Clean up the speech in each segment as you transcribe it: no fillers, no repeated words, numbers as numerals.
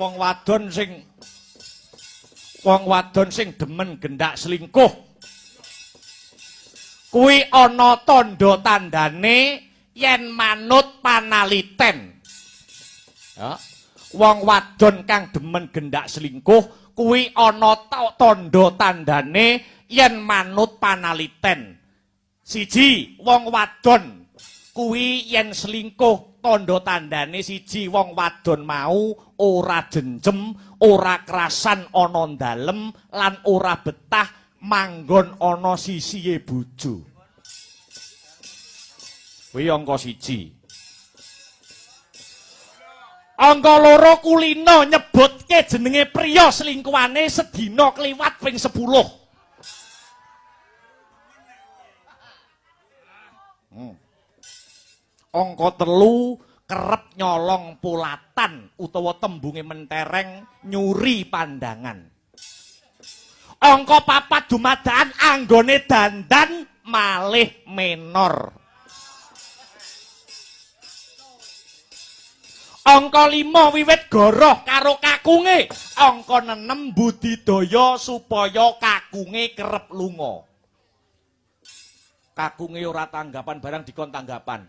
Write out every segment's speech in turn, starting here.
wong wadon sing demen gendak selingkuh kuwi ana tandha tandane yen manut panaliten. Ya. Wong wadon kang demen gendak selingkuh kuwi ana tandha tandane yen manut panaliten. Siji, wong wadon kuwi yen selingkuh tandha tandane siji wong wadon mau ora jenjem, ora kerasan ana dalem lan ora betah manggon ana sisihe bojo. Kuwi angka siji. Angka loro kulino nyebutke jenenge priya selingkuhane sedina kliwat ping 10. Angka telu kerep nyolong pulatan utawa tembunge mentereng nyuri pandangan. Angka papat dumadakan anggone dandan malih menor. Angka 5 wiwit goroh karo kakunge. Angka 6 budidaya supaya kakunge kerep lunga. Kakunge ora tanggapan barang dikon tanggapan.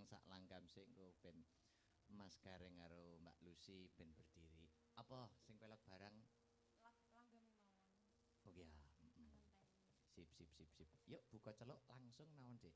sak langkam sik engko ben Mas Gareng karo Mbak Lucy ben berdiri. Apa sing pelok barang? Langgam mawon. Oh ya. Sip. Yuk buka celuk langsung naon, Dik.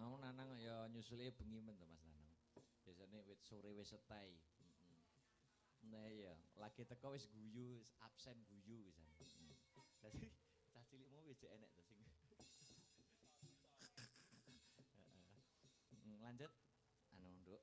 Mau Nanang ya nyusule bengi men to Mas Nanang. Biasane wit sore wis setai. Nah iya, lagi teko wis guyu, wis absen guyu wisan. Dadi cah cilikmu wis enek to sing. Lanjut. Anu, Nduk.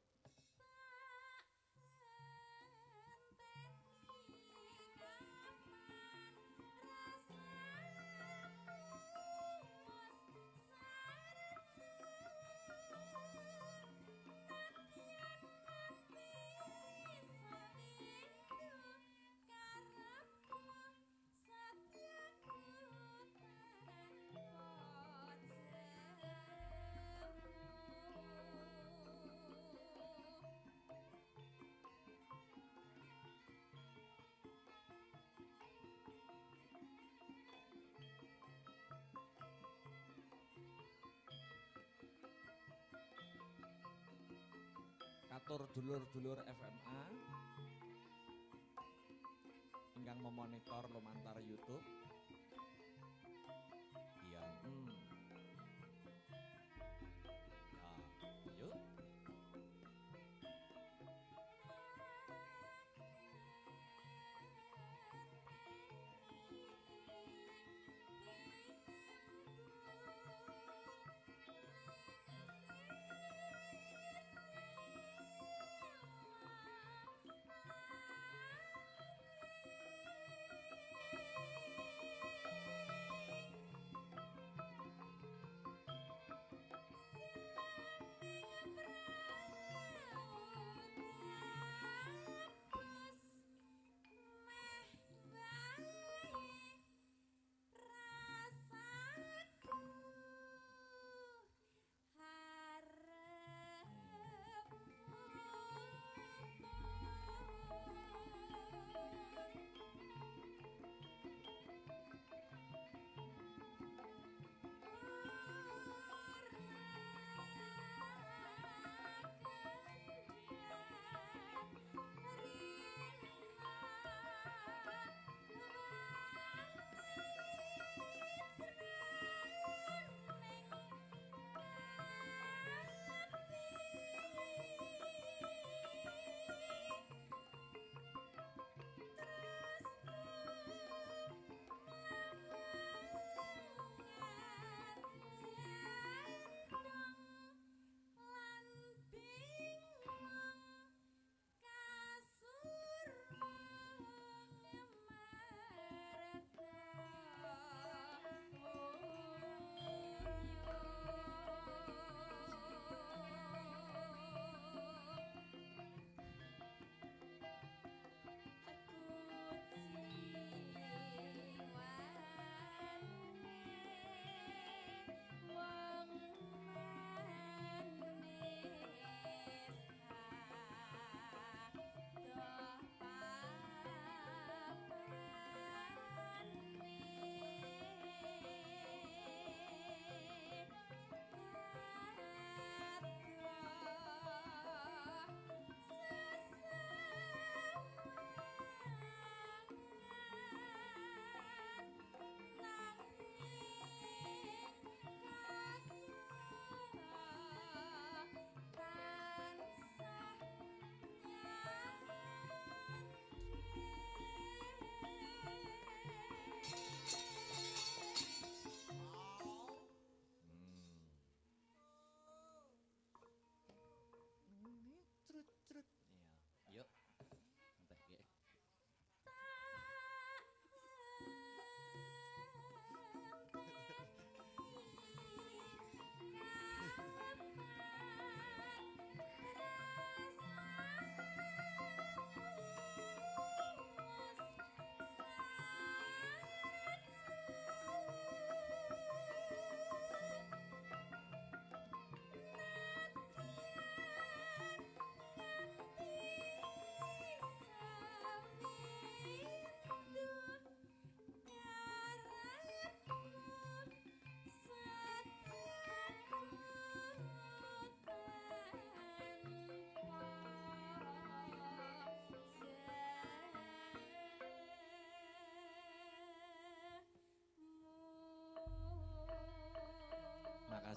Katur dulur-dulur FMA ingkang memonitor lumantar YouTube. Iya, Ya, yuk.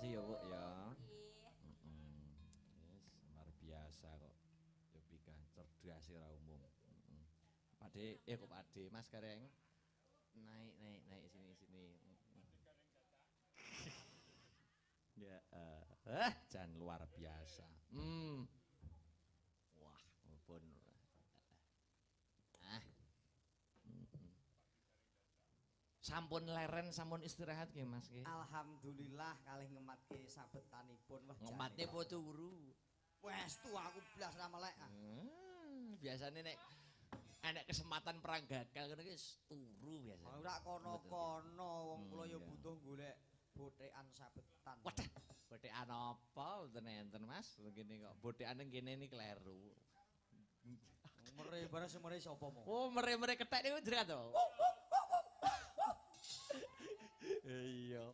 kasih ya, Bu ya. Nggih. Yes, luar biasa kok. Ya pika cerdas ora umum. Pakde, kok Pakde, Mas Gareng. Naik sini. Ya, jan luar biasa. Wah, pun. Sampun leren, sampun istirahat nggih Mas nggih. Alhamdulillah kalih ngematke sabetanipun wah Ngematne po turu. Wes tu aku blas ra melek. Biasane nek enek kesempatan perang gagal ngono ki turu biasane. Ora kono-kono wong kula ya butuh golek bothekan sabetan. Wadah, bothekan apa wonten enten Mas? Ngene kok bothekane ngene iki kleru. Mere bare semere sapa mo? Oh, mere-mere kethek niku jenengan to. Iya,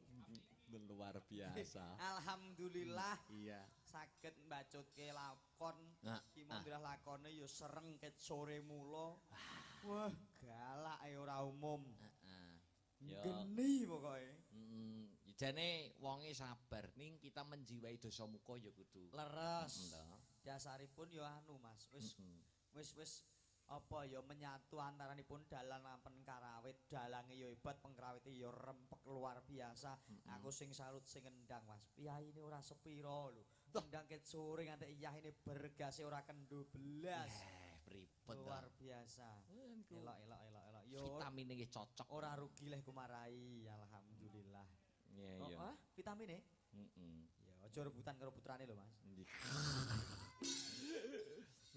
luar biasa. Alhamdulillah Iya. saged mbacutke lakon. Nah, Ki mondirah lakone ya sereng ket sore mula. Wah, galak ora umum. Heeh. Ya. Geni pokoke. Jane wonge sabar ning kita menjiwai dosa muka ya kudu. Leres. To. Dasaripun ya anu Mas, wis apa ya menyatu antaranipun dalan apen karawit, dalange ya hebat, pengkrawite ya rempek luar biasa. Aku sing salut sing endang Mas. Piyaine ora sepira lho. Endang ket sore nganti iyahine bergase ora kendho belas. Pripun Luar biasa. Elok. Yo vitamine nggih cocok. ora rugi leh kumarai, alhamdulillah. Iya, Oh, iya. vitamine? Heeh. Ya aja rebutan karo putrane lho Mas.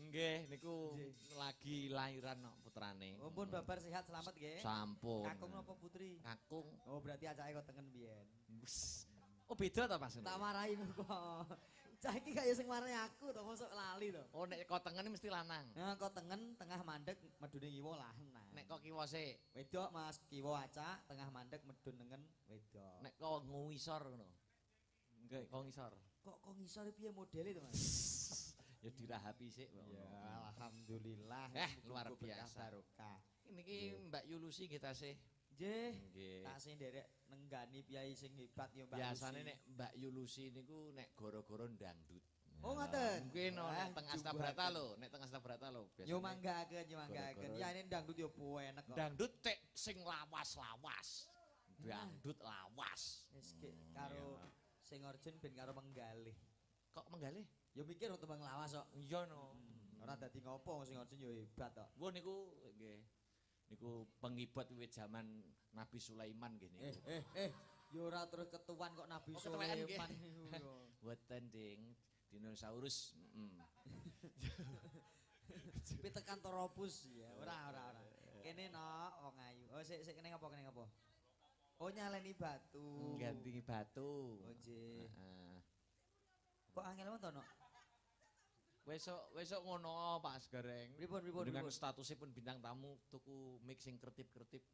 Nggih, niku lagi lahiran no, putrane. Oh, pun babar sehat selamat nggih. Sampun. Kakung napa putri? Kakung. Oh, berarti acake kok tengen biyen. Oh, beda ta Mas? Tak marahi kok. Cah iki kaya sing marahi aku to, mosok lali to. Oh, nek kok tengen mesti lanang. Nah, kok tengen tengah mandek medune ngiwa lanang. Nek kok kiwa sik. Wedok Mas, kiwa acak, tengah mandek medun nengen wedok. Nek kok ngisor ngono. Nggih, kok ngisor. Kok ngisor piye modele to Mas? Ya dirahapi sik. Ya, alhamdulillah. Luar Berkah biasa. barokah. Niki Mbak Yulusi nggih tasih. Nggih. Nggih. Tasih nderek nenggani piyai sing hebat ya Mbak. Biasane Lucy. nek Mbak Yulusi niku nek goro-goro ndangdut. Oh, ngoten. Mungkin nek Wah, teng Astabrata jubaken. lho, nek teng Astabrata lho biasane. Yo manggaken. Goro-goro. Ya ini dangdut yo enek kok. Dangdut cek sing lawas-lawas. Dangdut lawas. Wis karo sing orjen ben karo menggalih. Kok menggalih? Yo mikir untuk tembang lawas kok. Iya no. Ora dadi ngopo sing orjen yo hebat kok. Wah niku nggih. Niku pengibat wiwit zaman Nabi Sulaiman nggih niku. Yo ora terus ketuan kok Nabi Oh, ketuaan nggih. Sulaiman niku yo. Boten ding. Dinosaurus. Pithecanthropus ya. Ora. Kene no wong ayu. Oh sik kene ngopo? Oh nyaleni batu. Ganti batu. Oh nggih. Heeh. Kok angel to no? Wesok ngono Pak Segareng. Pripun? Dengan statusnya pun bintang tamu tuku mixing kertip-kertip.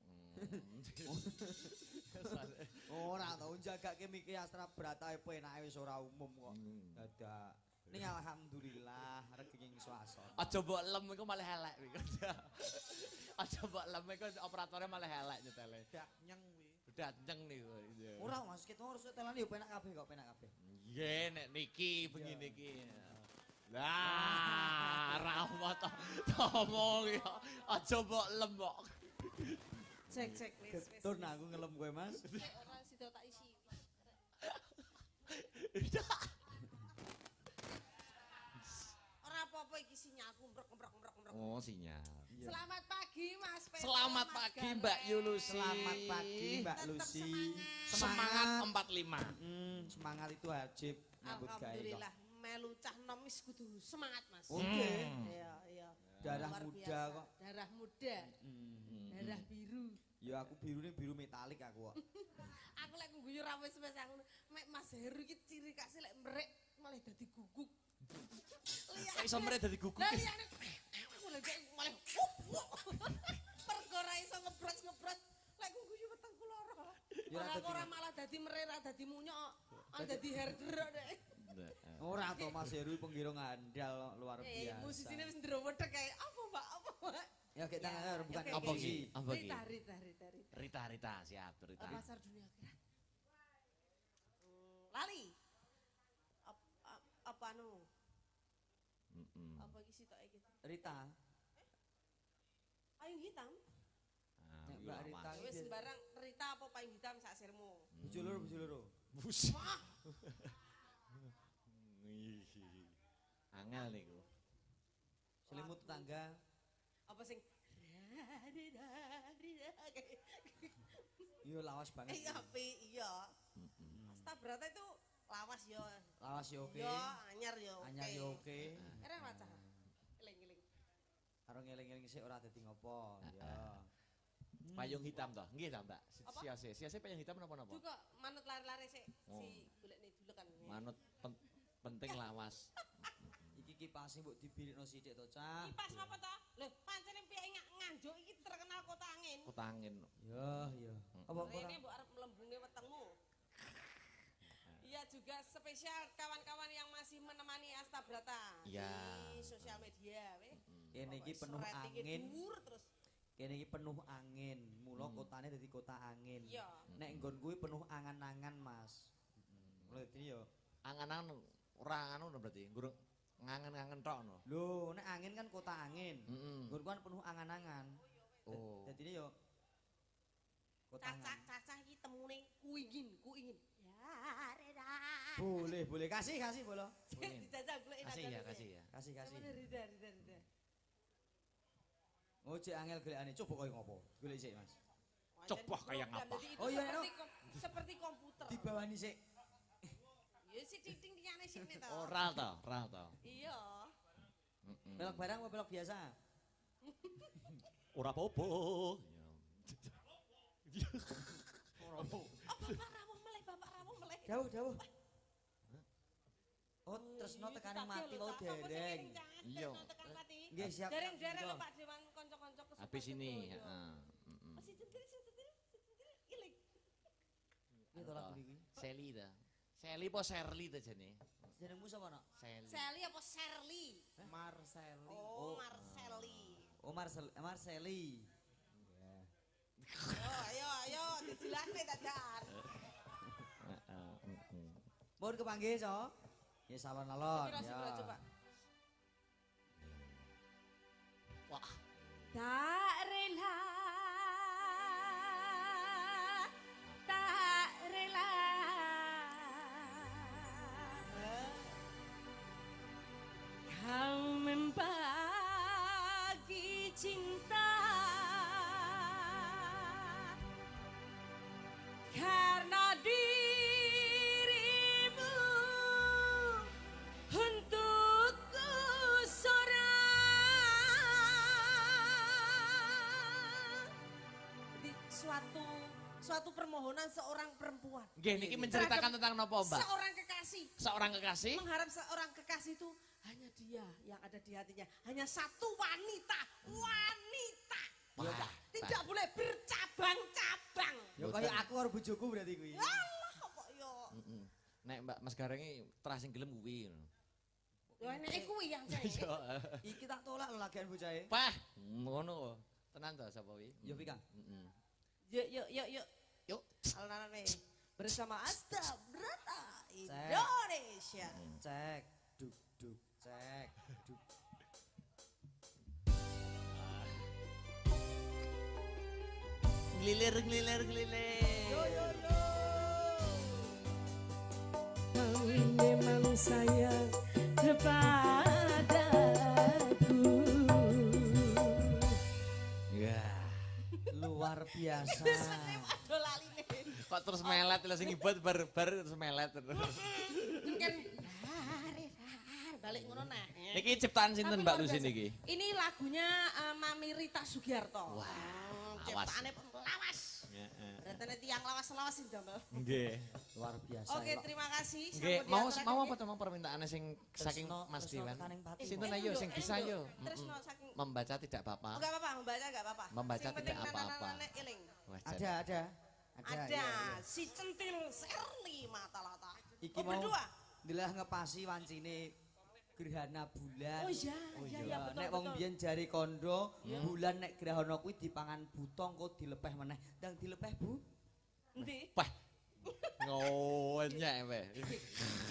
Ora to njagake miki Astabrata penake wis ora umum kok. Dadak. Ning alhamdulillah regeng swasana. Aja mbok lem iku malah elek iku. Aja mbok lem iku operatornya malah elek nyetele. Dak nyeng kuwi. Udah nyeng niku. Ora Mas, kita harus setelan yo penak kabeh kok, penak kabeh. Nggih nek niki begini iki. Lah, rahmat ngomong ya. Aja mbok lem kok. Cek wis. Getun aku ngelem kowe Mas. Ora sida tak isi. Ora apa-apa iki sinyalku mbrek. Oh, sinyal. Selamat pagi Mas Petra. Selamat Mas pagi Gareng. Mbak Yulusi. Selamat pagi Mbak Tetep Lucy. Semangat 45. Semangat itu wajib nyambut gawe kok. Alhamdulillah melu cah nom wis kudu semangat Mas. Oke. Iya. Darah Luar muda biasa. kok. Darah muda. Darah biru. Ya aku birune biru metalik aku kok. Aku lek ngguyu ra wis aku mek Mas Heru iki ciri khas lek mrek malah dadi guguk. Kok iso mrek dadi guguk? Lah liyane aku lek malah perkara iso ngebrot lek ngguyu wetengku lara. Ya ora dadi- Ora malah dadi mrek ra dadi munyok, malah dadi herder dek. Ora to Mas Heru penggiro ngandal luar biasa. Musisine wis ndrowedhek kae apa Mbak? Ya kita bukan oke, Apa oke. ki? Apa ki? Rita. Rita siap Rita. Pasar dunia akhirat. Lali. Apa anu? Mm-mm. Apa iki sitok iki? Rita. Payung hitam. Ah, Nek kuwi Mbak lawas. Rita Wis sembarang Rita apa payung hitam sak sirmu. Bojo loro, bojo loro. Bus. Angel niku. Selimut tetangga. Apa sing Iya lawas banget. iya api iya. Astabrata itu lawas yo. Lawas yo oke. Yo anyar yo. Anyar yo oke. Ereng wacah. Eling-eling. Karo ngeling-eling sik ora dadi ngopo. Ya. Payung hitam toh. Nggih ta, Mbak? Apa? Siase payung hitam napa-napa? Juga manut lari-lari sik Oh. si golekne dulu kan. Manut penting lawas. Iki kipase mbok dibirikno sithik to, Cah. Kipas apa to? Lho, pancen piye nganjuk iki terkenal kota angin. Kota angin. Ya, ya. Apa ora? Rene mbok arep melembungi wetengmu. Iya juga spesial kawan-kawan yang masih menemani Astabrata Iya. di sosial media weh. Kene iki penuh Ratingnya angin. dhuwur terus. Kene iki penuh angin. Mula kotane dadi kota angin. Iya. Nek nggon kuwi penuh angan-angan, Mas. Mulai dadi yo. Angan-angan ora anu berarti. Guru ngangen-ngangen tok no. Lho, nek angin kan kota angin. Mm-mm. Nggon kan penuh angan-angan. Oh. Dadine yo kota angan. Cacah-cacah iki temune kuingin. Ya, Reda. Boleh. Kasih bolo. Kuingin. Dijajal golek Kasih ya, kasih ya. Kasih. Sampe Rida. Oh, cek angel golekane. Coba koyo ngopo? Golek sik, Mas. Coba kayak Program, ngapa? jadi itu Oh, iya, seperti komputer. Dibawani sik. Ya si ting-tingane sini to. Oh, ral to. Iya. Mm-mm. Belok barang apa belok biasa? Ora apa-apa. Bapak rawuh meleh. Dawuh. Oh, tresno tekane mati wae dereng. Iya. Nggih, siap. Dereng Monggo. Pak Dewan kanca-kanca kesupen. Habis ini, Jogja. heeh. Mm-mm. Oh, si centil iling. Iki to lagu iki. Sally ta. Sally apa Shirley ta jane? Jenengmu sapa, Nok? Sally. Sally apa Shirley? Marceli. Oh, Marceli. Oh, Marceli. Ayo, dijelasne dadan. Heeh. Mm-mm. Mohon kepanggih, So. Ya salon-alon. Sepira coba. Wah, Tak rela kau membagi cinta karena dirimu untukku seorang. Jadi suatu permohonan seorang perempuan. nggih niki menceritakan tentang napa, Mbak? Seorang kekasih. Seorang kekasih? Mengharap seorang kekasih itu hanya dia yang ada di hatinya. Hanya satu wanita. Wah, Tidak boleh bercabang-cabang. Ya kaya aku karo bojoku berarti kuwi. Alah kok yo. Mm-mm. Nek Mbak Mas Gareng iki terasing gelem kuwi. Yo eneke kuwi yang jane. Iki tak tolak lho lagian bocahe. Pah, ngono. Tenan to sapa kuwi? Ya Pika. Heeh. Yuk. Yuk. Alana-alana bersama Astabrata Indonesia. Cek. Duk. Cek. Duk. Glilir. Memang sayang kepadaku. Ya. Luar biasa. Aduh lali nih. Kok terus melet lho sing ibut bar terus melet terus. Mungkin balik ngono nah. Niki ciptaan sinten Tapi Mbak luar Lucy biasa. niki? Ini lagunya Mami Rita Sugiarto. Wah, Ciptaane lawas. Heeh. Berarti tiang lawas-lawas sing damel. Nggih. Luar biasa. Oke, terima kasih. Nggih, Sampun mau diaturaken, mau nggih. apa to mau permintaane sing saking Mas Tresno Diwan? tekaning pati. Sinten Eh, ayo sing Endo, bisa Endo. yo. Terus Mm-mm. no saking Membaca tidak apa-apa. enggak apa-apa, membaca enggak apa-apa. Membaca Sing penting tidak apa-apa. nana-nana eling. Wah, Ada. Ada iya. si centil Serli Matalata. Iki Oh, mau berdua. Dilah ngepasi wancine gerhana bulan. Oh iya, iya, betul, Nek wong betul. biyen jari kondo, bulan nek gerhana kuwi dipangan butong kok dilepeh meneh. Ndang dilepeh, Bu? Endi? Pah. Oh, Banyak wae.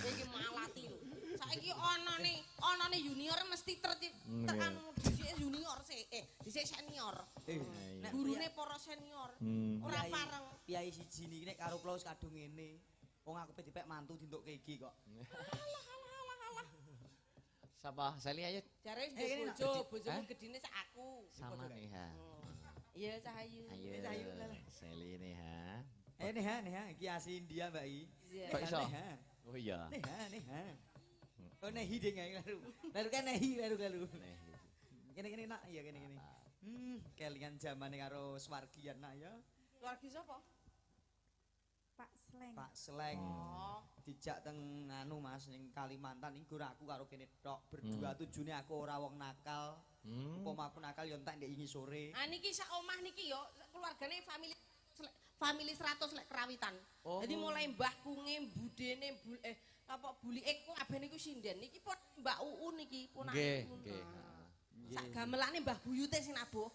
Iki malati lho. Saiki onone junior mesti tekan dhisik junior sih. Dhisik senior. Nek gurune para senior. Ora pareng. Piyai siji niki nek karo kula wis kadung ngene. Wong aku dipek mantu dintukke iki kok. Sapa? Seli ayo. Jare kene, bojomu gedine sak aku. Sama nih ha. Iya Cahayu. Ayo. Seli nih ha. Neha, iki asli India, Mbak I. Kok iso? Neha. Oh iya. Neha. Oh Nehi ding ae lalu. Lalu kan Nehi lalu. Kene nak, iya kene. Kelingan zamane karo Swargian nak ya. Keluarga sapa? Pak Sleng. Oh. Dijak teng anu Mas ning Kalimantan iku aku karo kene tok berdua tujune aku ora wong nakal. Upama aku nakal yo entek ndek ingi sore. Ah niki sak omah niki yo keluargane family 100 lek kerawitan. Jadi mulai mbahku budene bulike ku kabeh niku sinden. Niki pun Mbak Uu niki pun Nggih. Sak gamelane Mbah Buyute sing nabuh.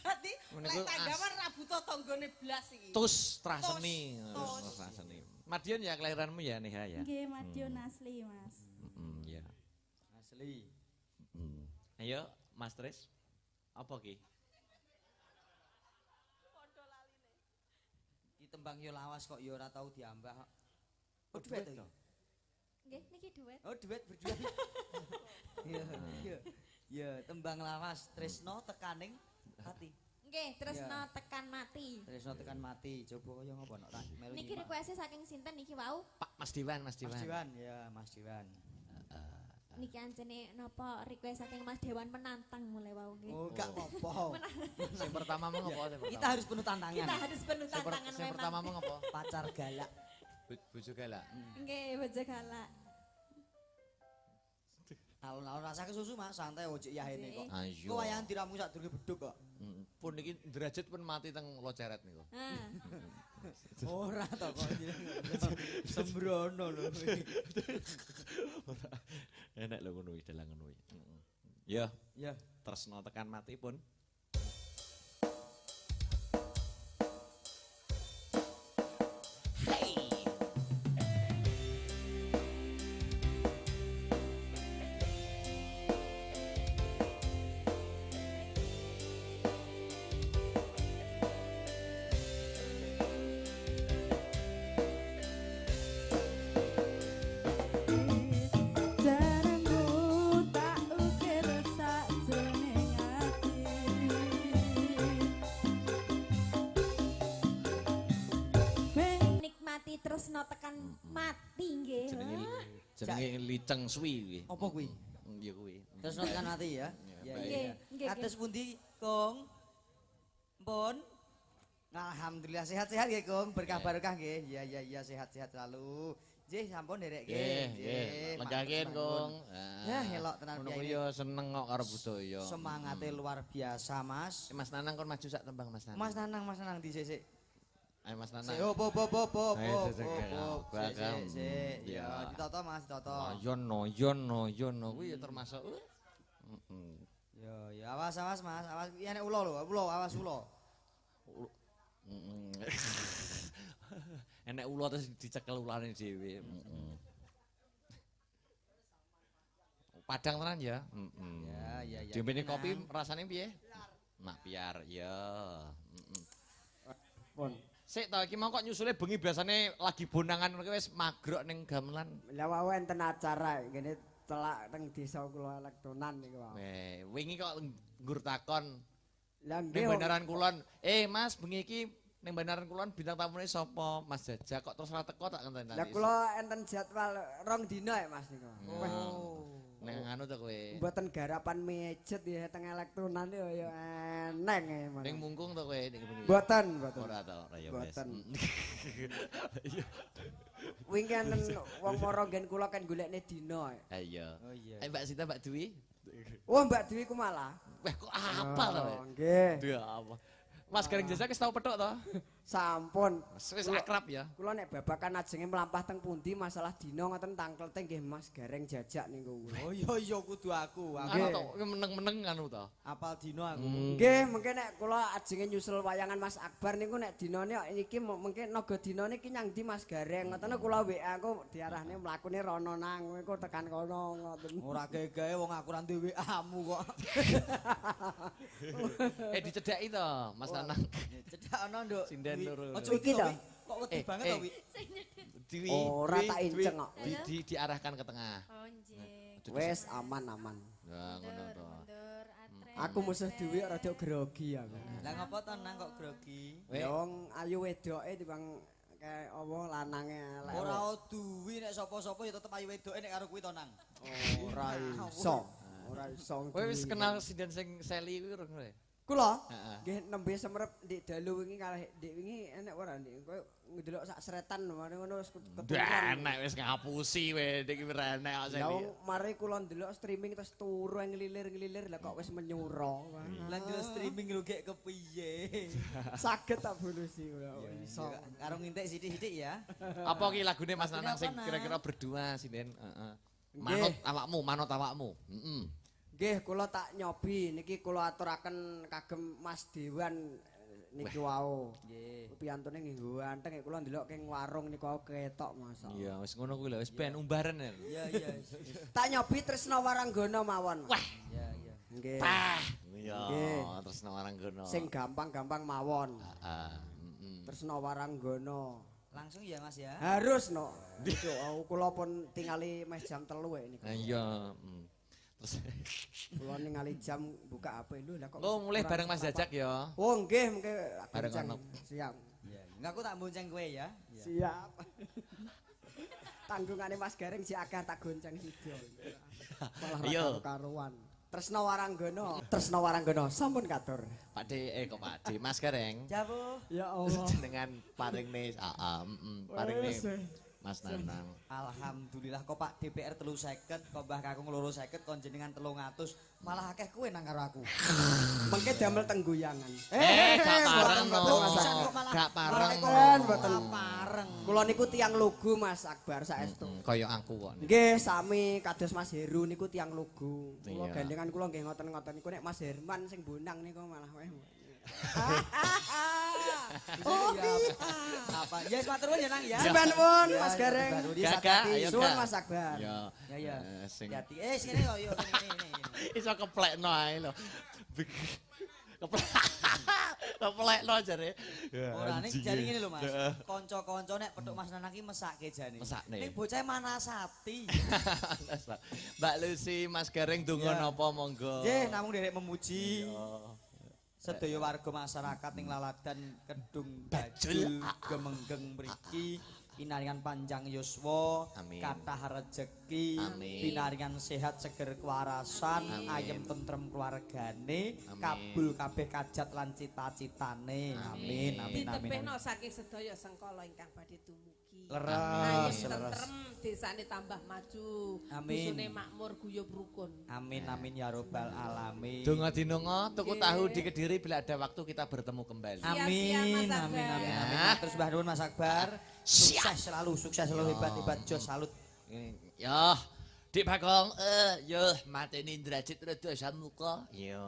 Dadi lek tanggapan rabuta tanggane blas iki. Tus traseni. Tus. Traseni. Madiun ya kelahiranmu ya Neha ya. Nggih, Madiun asli, Mas. Iya. Asli. Ayo Mas Tris. Apa ki? Ki tembang yo lawas kok yo ora tau diambah. Oh duet to. Nggih, niki duet. Oh duet berdua. Iya, tembang lawas Tresno tekaning hati. Nggih, tresno tekan mati. Tresno tekan mati. Coba kaya ngopo nek tak melu. Niki request saking sinten niki wau? Pak Mas Diwan. Mas Diwan, ya Mas Diwan. Niki ancene napa request saking Mas Dewan menantang mulai wau nggih. Oh, gak apa-apa. Sing pertama mau ngopo? Kita harus penuh tantangan. Kita harus penuh tantangan Sing pertama memang. mau ngopo? Pacar galak. Bojo galak. Nggih, bojo galak. Alon-alon rasake susu Mas, santai ojo yahene kok. Ayo. Kok wayahan diramu sak durunge beduk kok. Pun iki derajat pun mati teng Loceret niku. Ah. Ora to kok sembrono lho. Enak lho ngono iki dalang ngono iki. Ya, Ya. tresno tekan mati pun. Jarangku tak ukir sakjroning ati. Nikmati tresno tekan mati nggih. Jenenge liceng suwi kuwi. Apa kuwi? Ya kuwi. Tresno tekan mati ya. Ya, Nggih, nggih. Kados pundi, Kong? Pun. Alhamdulillah sehat-sehat nggih, Kong. Berkah barokah nggih. Iya sehat-sehat selalu. Nggih, sampun nderek Nggih. Lenggahken, Kong. Ya, elok tenan Ngono piye. kuwi ya seneng kok karo budaya. Semangate luar biasa, Mas. Mas Nanang kon maju sak tembang Mas Nanang. Mas Nanang dhisik. Ayo Mas Nanang. Sik, op. Ayo, Bagam. Sik. Ya. Ya, ditata Mas, ditata. Yono kuwi ya termasuk. Ya, awas Mas, awas iki enek ula lho, awas ula. Enek ula terus dicekel ulane dhewe. Padang tenan ya. Ya. Diombeni kopi rasane piye? Nak piar, ya. Pun. Sik ta iki mau kok nyusule bengi biasane lagi bonangan kowe wis magrok ning gamelan. Lah wae enten acara ngene telak teng desa kula Lektonan niku wae. Wingi kok nggur takon Lah ning nggih. Bandaran Kulon. Mas bengi iki ning Bandaran Kulon bintang tamune sapa? Mas Jajak kok terus ora teko tak ngenteni. Lah kula enten jadwal 2 dina ya Mas niku. Ning anu to kowe. Mboten garapan mejet ya teng Lektonan ya eneng ya. Mas. Ning mungkung to kowe ning bengi. Mboten. Ora to, ora ya wis. Mboten. Wingi enten wong mara nggen kula kan golekne dina. Ha iya. Oh iya. Mbak Sita, Mbak Dwi. Oh Mbak Dwi ku malah. Wah kok apa to? Oh, nggih. Dwi apa? Mas Gareng Jasa wis tau petuk to? Sampun. Wis akrab ya. Kula nek babakan ajenge mlampah teng pundi masalah dina ngoten tangklete nggih Mas Gareng jajak niku. Oh iya kudu aku. Anu to, meneng-meneng anu to. Apal dino aku. Nggih, mungkin nek kula ajenge nyusul wayangan Mas Akbar niku nek dinane iki mungkin naga dinane iki nyang ndi Mas Gareng. Ngoten kula WA ku diarahne mlakune rono nang kowe tekan kono ngoten. Ora gawe wong aku ora duwe WA-mu kok. Dicedhaki to, Mas Nanang. Cedak ana, Nduk. Sinden loro. Ojo Iki to. Kok wedi banget to, Wi? Diwi. Ora tak inceng kok. Diarahkan ke tengah. Oh nggih. Wes aman. Nah, ngono to. Mundur atre. Aku musuh dhewe rada grogi aku. Lah ngopo to nang kok grogi? Weh. Wong ayu wedoke timbang kayak apa lanange elek. Ora duwi nek sapa-sapa ya tetep ayu wedoke nek karo kuwi to nang. Ora iso. Ora iso. Kowe wis kenal sinden sing Seli kuwi urung kowe? Kula Heeh. nggih nembe semrep ndek dalu wingi kalih ndek wingi enek ora ndek kowe ndelok sak sretan mari ngono wis keturunan. Enak wis ngapusi kowe iki ora enak kok Ya Seli. wong mari kula ndelok streaming terus turu ngelilir-ngelilir lah kok wis menyuro. Lah ndelok streaming lho gek kepiye? Saged tak bolusi kula iso. Karo ngintik sithik-sithik ya. Apa ki lagune Mas Lagune Nanang sing apa, Nang? kira-kira berdua sinden? Heeh. Nggih. Manut awakmu. Heeh. Nggih kula tak nyobi niki kula aturaken kagem Mas Dewan niki wau. Nggih. Piyantune nggih ganteng nek kula ndelok king warung niku wau ketok masak. Iya, wis ngono kuwi lho, wis ben umbaran ya. Iya. Tak nyobi Tresna Waranggana mawon. Wah, Iya. nggih. Iya, Nggih. terus nang Waranggono. Sing gampang-gampang mawon. Heeh. Tresna Waranggana. Langsung ya Mas ya. Harus no. Itu kula pun tingali mes jam 3 niku. Iya. Terus Kula ningali jam buka apa lho lah kok. lo mulai kurang bareng Mas seprapat. Jajak ya. Oh nggih mengke Bareng kencang. ono. Siap. Iya. Enggak aku tak bonceng kowe ya. Siap. Tanggungane Mas Gareng si akeh tak gonceng sida. Malah Iya. ra karuan. Tresna Waranggana sampun katur. Pak De, kok Pak De, Mas Gareng. Jabu. Ya Allah. Dengan paringne paringne Wes, Mas Nanang. Alhamdulillah kok Pak DPR 350, kok Mbah Kakung 250, kon jenengan 300, malah akeh kowe nang karo aku. Mengke damel tenggoyangan. Gak pareng no. Gak pareng. Mboten. Pareng. Kula niku tiang lugu Mas Akbar saestu. Kaya aku kok. Nggih sami kados Mas Heru niku tiang lugu. Kula Iya. gandengan kula nggih ngoten-ngoten niku nek Mas Herman sing bonang niku malah weh. Oh iya. Apa? Ya matur nuwun ya nang ya. Sampeyan pun Ya, Mas Gareng. Mbak Rudi, Gak, hati-hati. ayo, Suwun Gak. Mas Akbar. Ya. Ya. Sing Hati. Sini kok yo ini. iso keplekno ae lho. Keplekno jare. Ora ning jare ngene lho Mas. Kanca-kanca nek petuk Mas Nanang iki mesake jane. Mesakne. Ning bocah manasati. Mbak Lucy, Mas Gareng donga Ya. napa monggo. Nggih, namung derek memuji. Sedaya warga masyarakat ing Laladan Kedung Bajul Gemenggeng mriki pinaringan panjang yuswa, Amin. kathah rejeki, Amin. pinaringan sehat seger kewarasan, Amin. ayem tentrem keluargane, Amin. kabul kabeh kajat lan cita-citane. Amin. Amin. Amin. Ditebehno saking sedaya sengkala ingkang badhe dumugi. Leres, Ayem leres. tentrem, desane tambah maju. Amin. Dusune makmur guyub rukun. Amin amin ya robbal alamin. Donga dinonga tuku tahu di Kediri bila ada waktu kita bertemu kembali. Amin, Siap-siap, Mas amin, Akbar. amin, amin. Ya. Terus Mbah Nuwun Mas Akbar, sukses selalu hebat jos salut. Ya, Dik Bagong, yo mateni Indrajit rada samuka. Yo.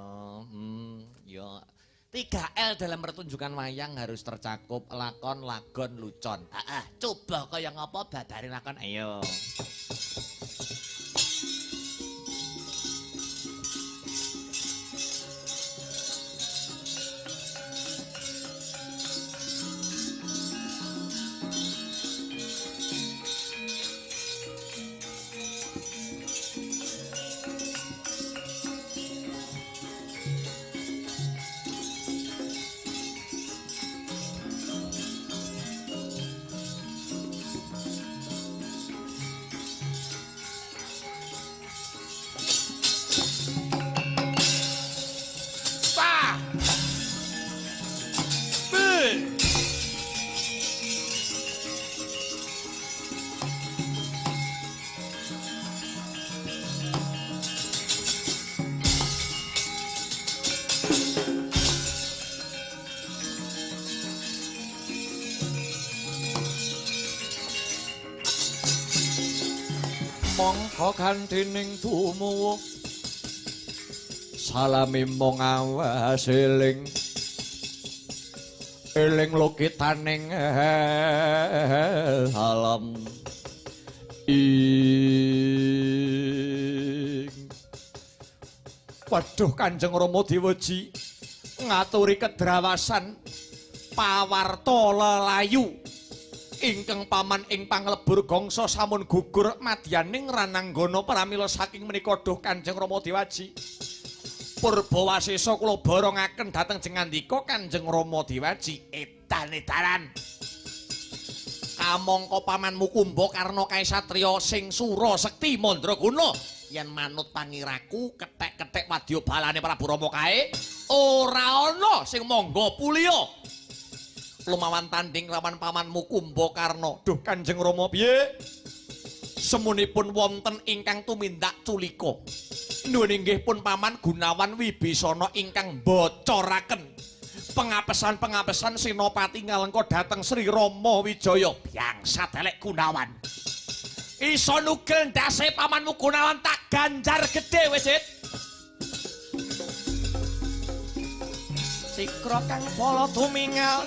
3L dalam pertunjukan wayang harus tercakup lakon, lagon, lucon. Coba kaya ngapa babari lakon ayo. mongko kanthening tumuwuh salami mong awas eling eling lokitaning alam waduh Kanjeng Rama Dewaji ngaturi kedrawasan pawarta lelayu ingkang paman ing panglebur gongso samun gugur madyaning rananggana pramila saking menika duh Kanjeng Rama Dewaji Purbawasesa kula barongaken dhateng jengandika Kanjeng Rama Dewaji edan-edaran kamangka pamanmu Kumbakarna Kaisatria sing sura sekti mandraguna yen manut pangiraku kethek-kethek wadya balane Prabu Rama kae ora ana sing mangga puliya lumawan tanding lawan pamanmu Kumbakarna. Duh Kanjeng Rama piye? Semunipun wonten ingkang tumindak culika. Nuwun inggih pun paman Gunawan Wibisana ingkang bocoraken pengapesan-pengapesan Senopati Ngalengka dhateng Sri Rama Wijaya. Bangsat elek Gunawan. Iso nugel ndase pamanmu Gunawan tak ganjar gedhe wis. Sikra kang pala tumingal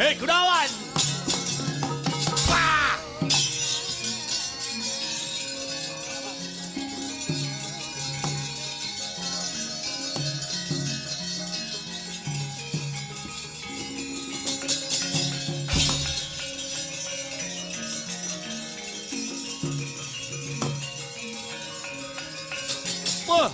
Hei Gunawan! Wah! Wah!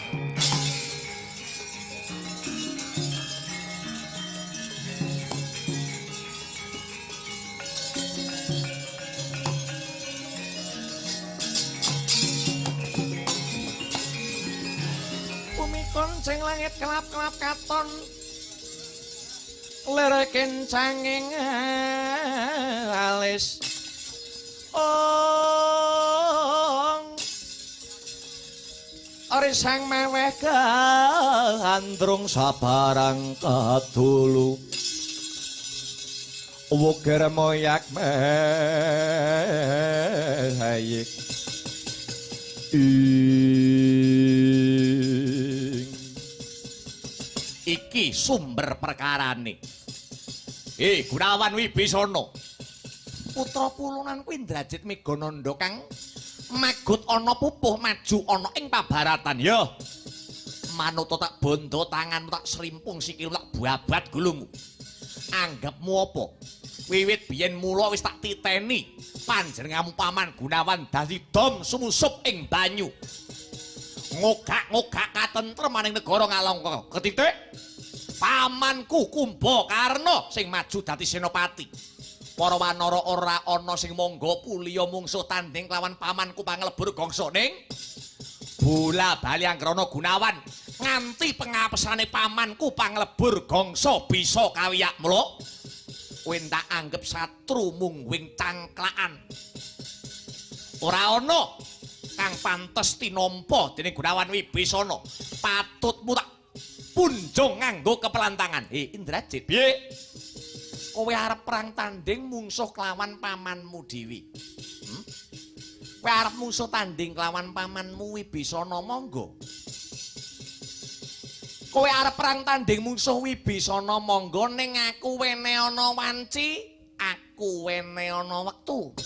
Sing langit kelap-kelap katon lir kencanging alis Risang meweh gandrung sabarang kadulu wuger moyak mehayik iki sumber perkarane. Gunawan Wibisana. Putra pulunan kuwi Indrajit Megananda kang magut ana pupuh maju ana ing pabaratan ya. Manut tak bondo tanganmu tak serimpung sikilmu tak babat gulungmu. Anggepmu apa? Wiwit biyen mula wis tak titeni panjenenganmu paman Gunawan dadi dom sumusup ing banyu. Ngogak-ngogak katentrem maning negara Ngalengka. Ketitik pamanku Kumbakarna sing maju dadi senopati. Para wanara ora ana sing mangga puliya mungsuh tanding lawan pamanku panglebur gongso ning bola bali anggrana Gunawan nganti pengapesane pamanku panglebur gongso bisa kawiyak mula kowe tak anggep satru mungwing cangklakan. Ora ana kang pantes tinampa dening Gunawan Wibisana. Patutmu tak punjung nganggo kepelantangan. Indrajit, piye? Kowe arep perang tanding mungsuh kelawan pamanmu dhewe. Kowe arep mungsuh tanding kelawan pamanmu Wibisana monggo. Kowe arep perang tanding mungsuh Wibisana monggo ning aku wene ana wanci, aku wene ana wektu.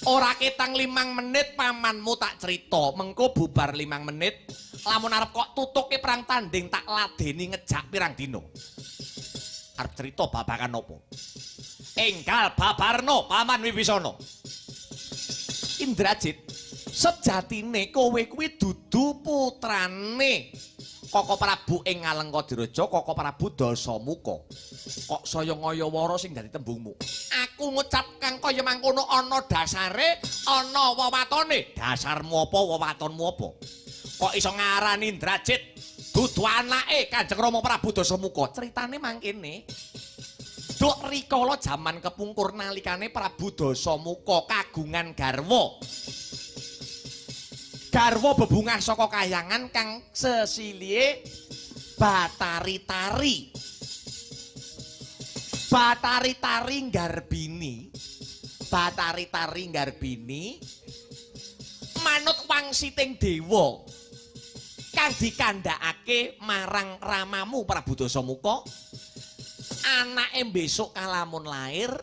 Ora ketang 5 menit pamanmu tak cerita, mengko bubar 5 menit. Lamun arep kok tutuke perang tanding tak ladeni ngejak pirang dino. Arep cerita babakan apa? Enggal babarno Paman Wibisana. Indrajit, sejatine kowe kuwi dudu putrane Koko Prabu ing Ngalengkadiraja, Koko Prabu Dasamuka. Kok saya ngaya-wara sing dadi tembungmu. Aku ngucap kang kaya mangkono ana dasare, ana wewatone. Dasarmu apa, wewatonmu apa? Kok iso ngarani Indrajit dudu anake Kanjeng Rama Prabu Dasamuka? Critane mangkene. Duk rikala jaman kepungkur nalikane Prabu Dasamuka kagungan garwa. Garwa bebungah saka kayangan kang sesilie Batari-tari. Batari-tari Garbini. Batari-tari Garbini manut wangsiting dewa kang dikandhakake marang ramamu Prabu Dasamuka. Anake besok kalamun lair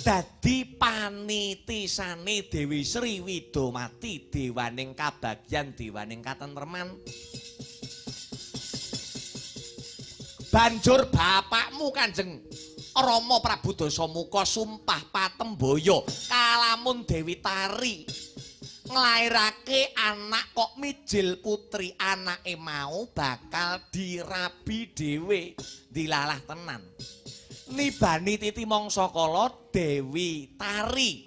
dadi panitisane Dewi Sri Widomati, dewaning kabagyan, dewaning katentreman. Banjur bapakmu Kanjeng Rama Prabu Dasamuka sumpah patembaya kalamun Dewi Tari nglairake anak kok mijil putri, anake mau bakal dirabi dhewe, dilalah tenan. Nibani titi mangsa kala Dewi Tari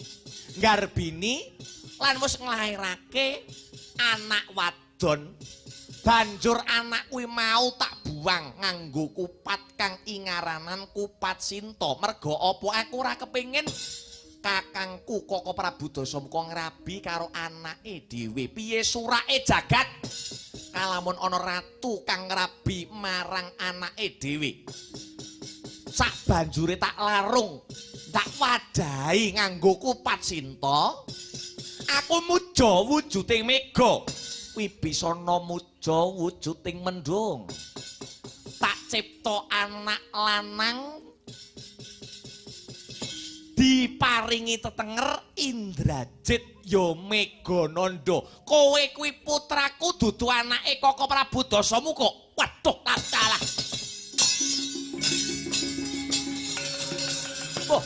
Garbini lan wis nglairake anak wadon. Banjur anak kuwi mau tak buang nganggo kupat kang ingaranan Kupat Sinta. Merga apa aku ora kepengin kakangku Koko Prabu Dasamuka ngrabi karo anake dhewe. Piye surake jagat kalamun ana ratu kang ngrabi marang anake dhewe. Sak banjure tak larung, tak wadahi nganggo Kupat Sinta. Aku muja wujuding mega, Wibisana muja wujuding mendung. Tak cipta anak lanang diparingi tetenger Indrajit ya Megananda. Kowe kuwi putraku dudu anake Koko Prabu Dasamuka. Waduh, tak kalah. Oh.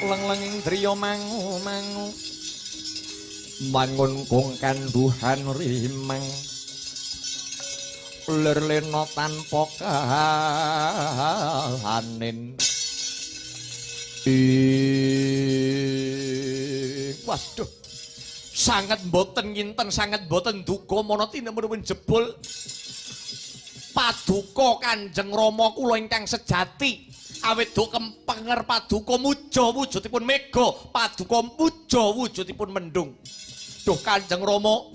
Leng-lenging driya mangu-mangu mangun kung kanduhan rimang lerlena tanpa kahanin. Waduh, sangat boten nginten, sangat boten duka mana tinemen jebul paduka Kanjeng Rama kula ingkang sejati. Awit do kempenger paduka muja wujudipun mega, paduka muja wujudipun mendung. Duh Kanjeng Rama,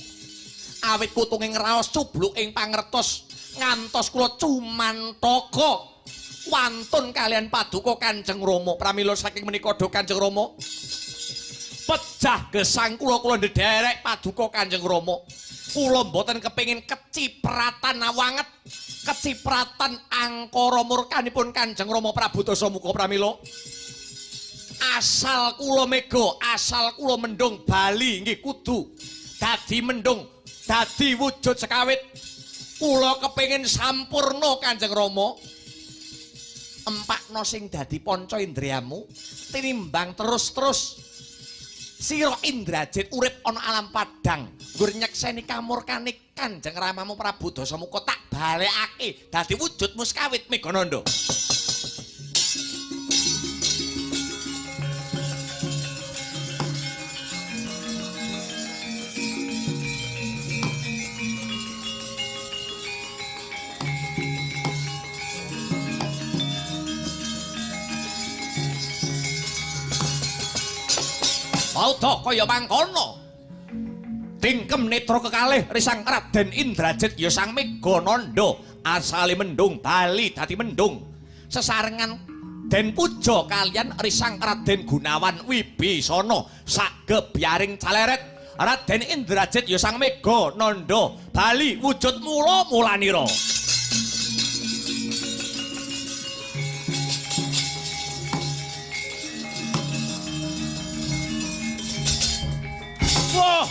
awit kutunging raos cubluk ing pangertos ngantos kula cumantaka wantun kalian paduka Kanjeng Rama. Pramila saking menika do Kanjeng Rama, pejah gesang kula ndederek paduka Kanjeng Rama. Kula mboten kepengin kecipratan awanget, kecipratan angkara murkanipun Kanjeng Rama Prabu Dasamuka. Pramila asal kula mega, asal kula mendung bali nggih kudu dadi mendung, dadi wujud sekawit. Kula kepengin sampurna Kanjeng Rama. Empakno sing dadi panca indriyamu tinimbang terus-terus sira Indrajit urip ana alam padang nggur nyekseni kamurkane Kanjeng Ramamu Prabu Dasamuka tak balekake dadi wujudmu sekawit Megananda. Pauda kaya mangkono. Tingkem netra kekalih risang Raden Indrajit ya Sang Megananda asale mendung bali dadi mendung. Sesarengan Den puja kalian risang Raden Gunawan Wibisana sagebyaring caleret Raden Indrajit ya sang mega nandha bali wujud mula-mulanira. Wah!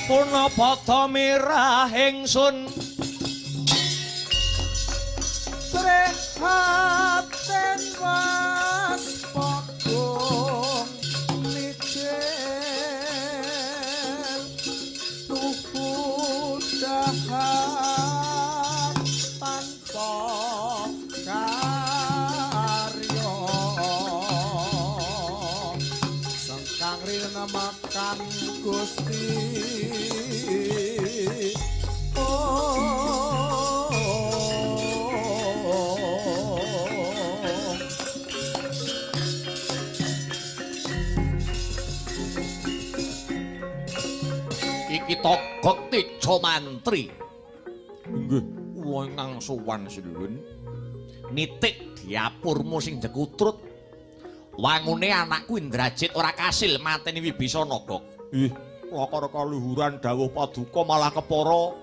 Punapata mirah ingsun Prihatin was pagong licin tuhu dahan tanpa karya sengkang rina makan Gusti kita Gekti Mantri. Nggih, kula ingkang sowan sinuwun. Nitik diapurmu sing jekutrut. Wangune anakku Indrajit ora kasil mateni Wibisana, Gok. Ih, prakara kaluhuran dawuh paduka malah kepara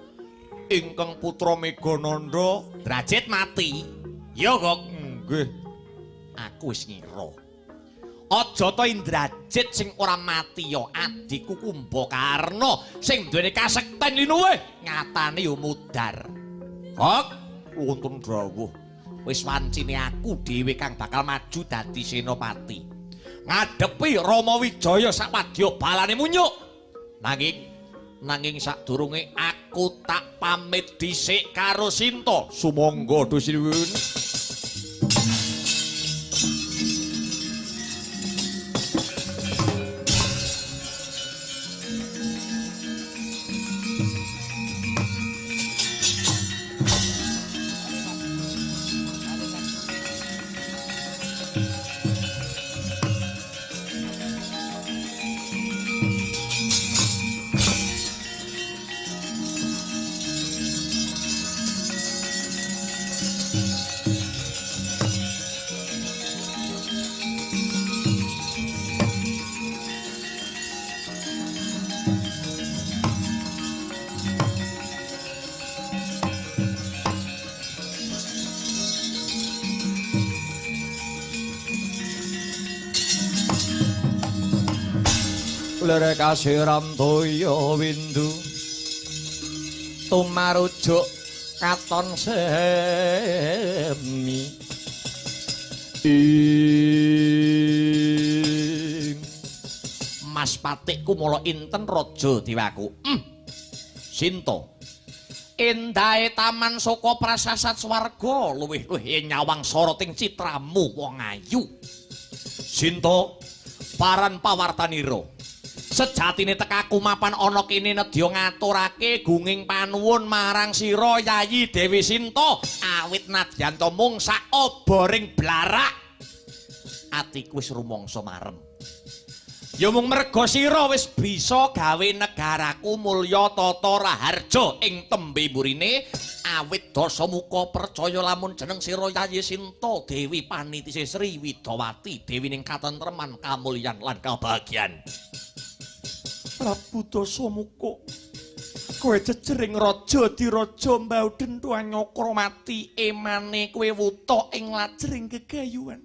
ingkang putra Megananda Indrajit mati. Ya, Gok. Nggih. Aku wis ngira. Aja ta Indrajit sing ora mati ya adikku Kumbakarna sing duweni kasekten linuwih ngatane yo mudar. Hok, wonten dawuh. Wis wancine aku dhewe kang bakal maju dadi senopati. Ngadepi Rama Wijaya sawadya balane munyuk. Nanging sadurunge aku tak pamit dhisik karo Sinta. Sumangga Dusinuwun. Lere kasiram toya windu tumarujuk katon semi Mas Patikku mula inten raja diwaku. Sinta endahe taman saka prasasat swarga luwih-luwih nyawang soroting citramu wong ayu. Sinta paran pawartanira. Sejatine tekaku mapan ana kene nedya ngaturake gunging panuwun marang sira Yayi Dewi Sinta awit nadyan to mung sak oboring blarak atiku wis rumangsa marem. Ya mung merga sira wis bisa gawe negaraku mulya tata raharja ing tembe mburine awit Dasamuka percaya lamun jeneng sira Yayi Sinta Dewi Panitise Sri Widawati Dewi ning katentreman kamulyan lan kabagyan. Prabu Dasamuka kowe jejering raja diraja Mbauden tuwa Nyokro mati emane kowe wuta ing lajering gegayuhan.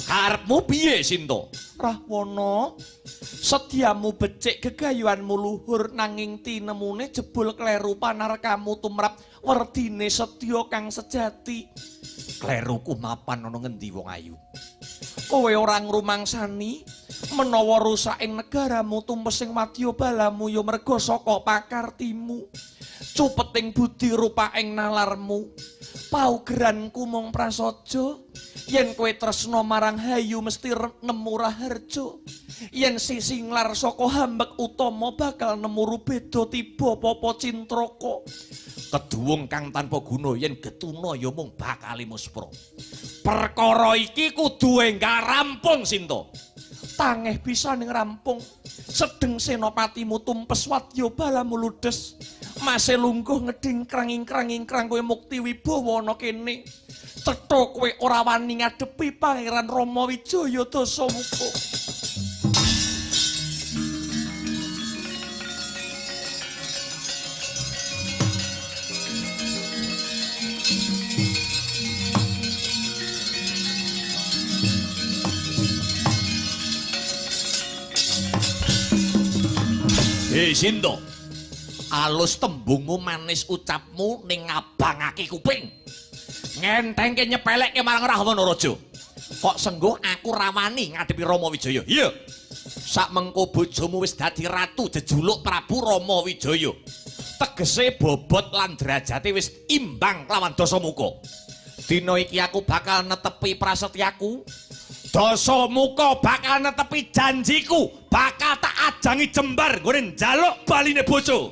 Karepmu piye Sinta? Rahwana, sediamu becik gegayuhanmu luhur nanging tinemune jebul kleru panarkamu tumrap werdine setya kang sejati. Kleruku mapan ana ngendi wong ayu? Kowe ora ngrumangsani Menawa rusak ing negaramu tumpesing wadya balamu ya merga saka pakartimu. Cupeting budi rupaing nalarmu. Paugeranku mung prasaja. Yen kowe tresna marang hayu mesti nemu raharja. Yen sisinglar saka hambek utama bakal nemu rubeda tiba papa cintraka. Keduwung kang tanpa guna yen getuna ya mung bakal muspra. Perkara iki kudu enggal rampung Sinta. Tangeh bisa ning rampung. Sedeng senopatimu tumpes wadya balamu ludes. Mase lungguh ngeding kranging-kranging kowe mukti wibawa ana kene. Cetha kowe ora wani ngadepi Pangeran Rama Wijaya Dasamuka. Hei Sinta, alus tembungmu manis ucapmu ning ngabangake kuping. Ngentengke nyepelekke marang Rahwana Raja. Kok sengguh aku rawani ngadepi Rama Wijaya. Iya. Sak mengko bojomu wis dadi ratu jejuluk Prabu Rama Wijaya. Tegese bobot lan derajate wis imbang lawan Dasamuka. Dina iki aku bakal netepi prasetyaku. Dasamuka bakal netepi janjiku, bakal tak ajangi jembar nggon njaluk baline bojo.